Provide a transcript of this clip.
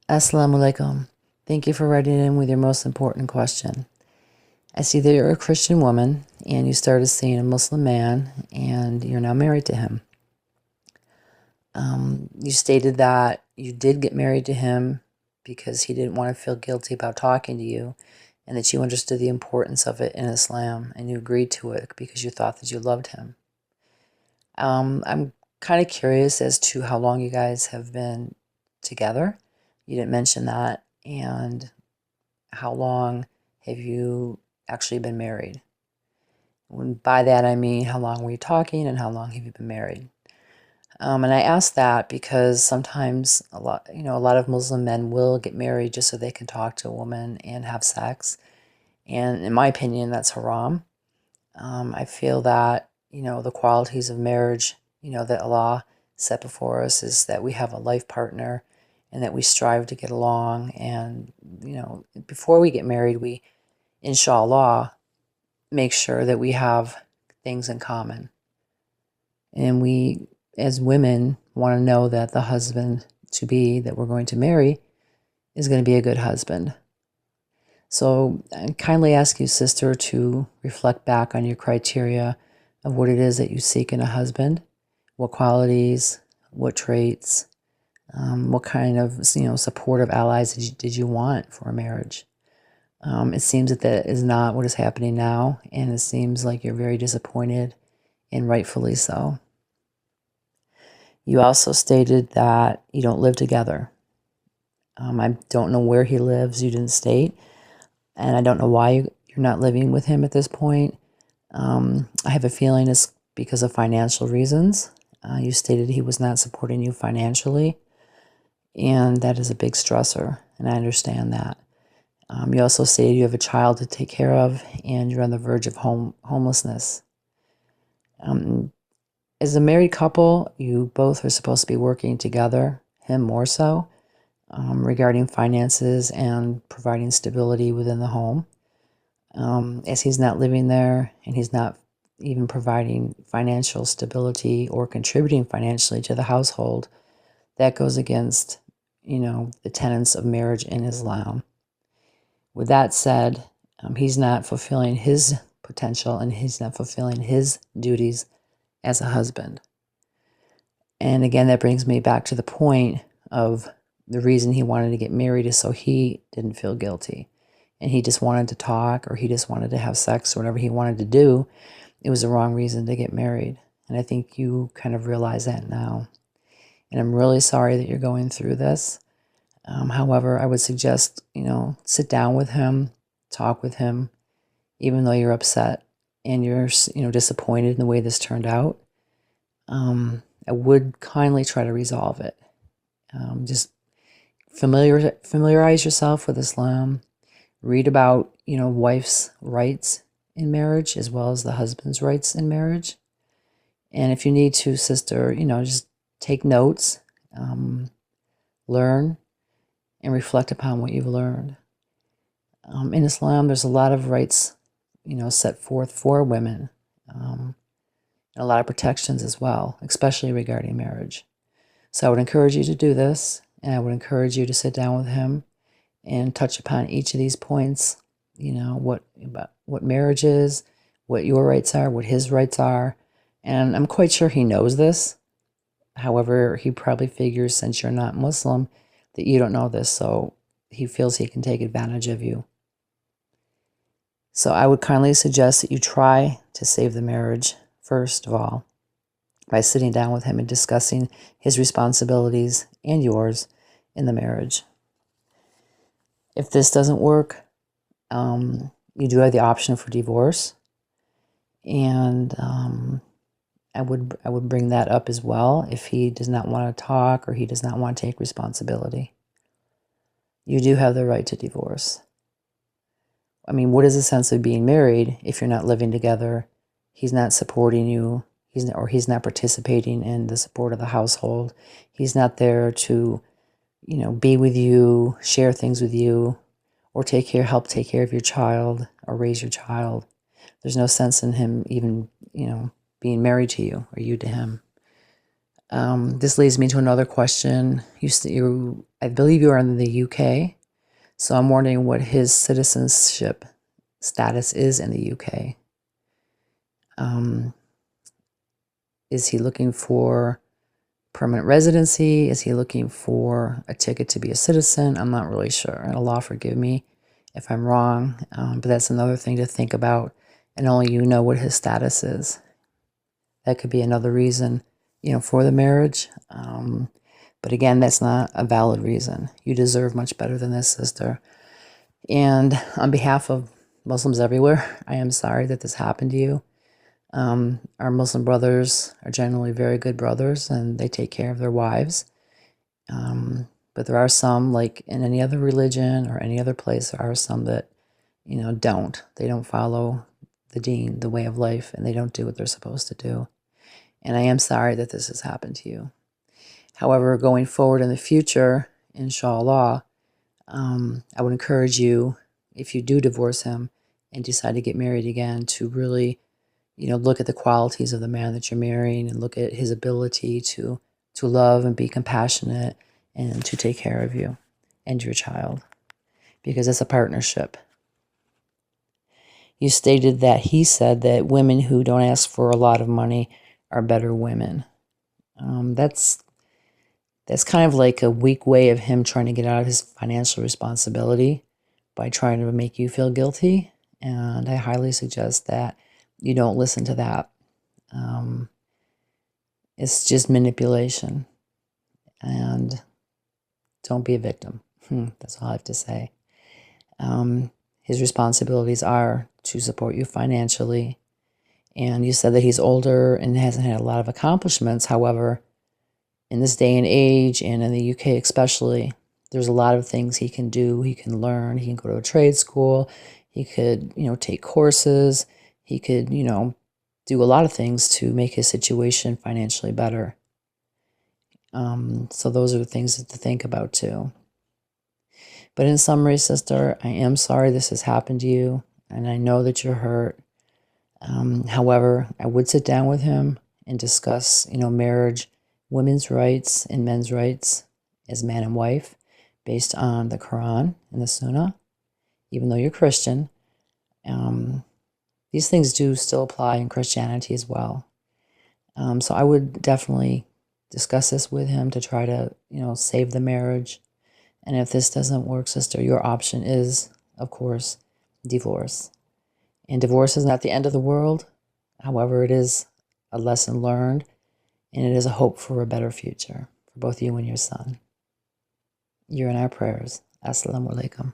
Assalamu alaikum. Thank you for writing in with your most important question. I see that you're a Christian woman and you started seeing a Muslim man and you're now married to him. You stated that you did get married to him because he didn't want to feel guilty about talking to you and that you understood the importance of it in Islam and you agreed to it because you thought that you loved him. I'm kind of curious as to how long you guys have been together. You didn't mention that. And how long have you actually been married? By that I mean how long were you talking and how long have you been married? And I ask that because sometimes a lot of Muslim men will get married just so they can talk to a woman and have sex. And in my opinion, that's haram. I feel that, the qualities of marriage, that Allah set before us is that we have a life partner and that we strive to get along. And, before we get married, we, inshallah, make sure that we have things in common. And we, as women, want to know that the husband to be that we're going to marry is going to be a good husband. So I kindly ask you, sister, to reflect back on your criteria of what it is that you seek in a husband, what qualities, what traits, what kind of supportive allies did you want for a marriage. It seems that is not what is happening now, and it seems like you're very disappointed, and rightfully so. You also stated that you don't live together. I don't know where he lives, you didn't state, and I don't know why you're not living with him at this point. I have a feeling it's because of financial reasons. You stated he was not supporting you financially, and that is a big stressor, and I understand that. You also stated you have a child to take care of, and you're on the verge of homelessness. As a married couple, you both are supposed to be working together, him more so, regarding finances and providing stability within the home. As he's not living there and he's not even providing financial stability or contributing financially to the household, that goes against, the tenets of marriage in Islam. With that said, he's not fulfilling his potential and he's not fulfilling his duties as a husband. And again, that brings me back to the point of the reason he wanted to get married is so he didn't feel guilty. And he just wanted to talk or he just wanted to have sex or whatever he wanted to do. It was the wrong reason to get married. And I think you kind of realize that now. And I'm really sorry that you're going through this. However, I would suggest, sit down with him, talk with him, even though you're upset and you're, disappointed in the way this turned out. I would kindly try to resolve it. Just familiarize yourself with Islam. Read about, wife's rights in marriage as well as the husband's rights in marriage. And if you need to, sister, just take notes, learn, and reflect upon what you've learned. In Islam, there's a lot of rights, set forth for women, and a lot of protections as well, especially regarding marriage. So I would encourage you to do this, and I would encourage you to sit down with him and touch upon each of these points, what marriage is, what your rights are, what his rights are. And I'm quite sure he knows this. However, he probably figures since you're not Muslim that you don't know this, so he feels he can take advantage of you. So I would kindly suggest that you try to save the marriage, first of all, by sitting down with him and discussing his responsibilities and yours in the marriage. If this doesn't work, you do have the option for divorce, and I would bring that up as well if he does not want to talk or he does not want to take responsibility. You do have the right to divorce. I mean, what is the sense of being married if you're not living together? He's not supporting you. He's not participating in the support of the household. He's not there to, be with you, share things with you, or help take care of your child or raise your child. There's no sense in him even, being married to you or you to him. This leads me to another question. I believe you are in the UK, so I'm wondering what his citizenship status is in the UK. Is he looking for permanent residency? Is he looking for a ticket to be a citizen? I'm not really sure. And Allah forgive me if I'm wrong, but that's another thing to think about, and only you know what his status is. That could be another reason, for the marriage. But again, that's not a valid reason. You deserve much better than this, sister. And on behalf of Muslims everywhere, I am sorry that this happened to you. Our Muslim brothers are generally very good brothers, and they take care of their wives. But there are some, like in any other religion or any other place, there are some that, don't. They don't follow the deen, the way of life, and they don't do what they're supposed to do. And I am sorry that this has happened to you. However, going forward in the future, inshallah, I would encourage you, if you do divorce him and decide to get married again, to really, look at the qualities of the man that you're marrying and look at his ability to love and be compassionate and to take care of you and your child, because it's a partnership. You stated that he said that women who don't ask for a lot of money are better women. That's kind of like a weak way of him trying to get out of his financial responsibility by trying to make you feel guilty. And I highly suggest that you don't listen to that. It's just manipulation. And don't be a victim. That's all I have to say. His responsibilities are to support you financially. And you said that he's older and hasn't had a lot of accomplishments. However, in this day and age, and in the UK especially, there's a lot of things he can do. He can learn. He can go to a trade school. He could, take courses. He could, do a lot of things to make his situation financially better. So those are the things to think about too. But in summary, sister, I am sorry this has happened to you, and I know that you're hurt. However, I would sit down with him and discuss, marriage, women's rights and men's rights as man and wife based on the Quran and the Sunnah. Even though you're Christian, these things do still apply in Christianity as well. So I would definitely discuss this with him to try to, save the marriage. And if this doesn't work, sister, your option is, of course, divorce. And divorce is not the end of the world. However, it is a lesson learned, and it is a hope for a better future for both you and your son. You're in our prayers. Assalamu alaikum.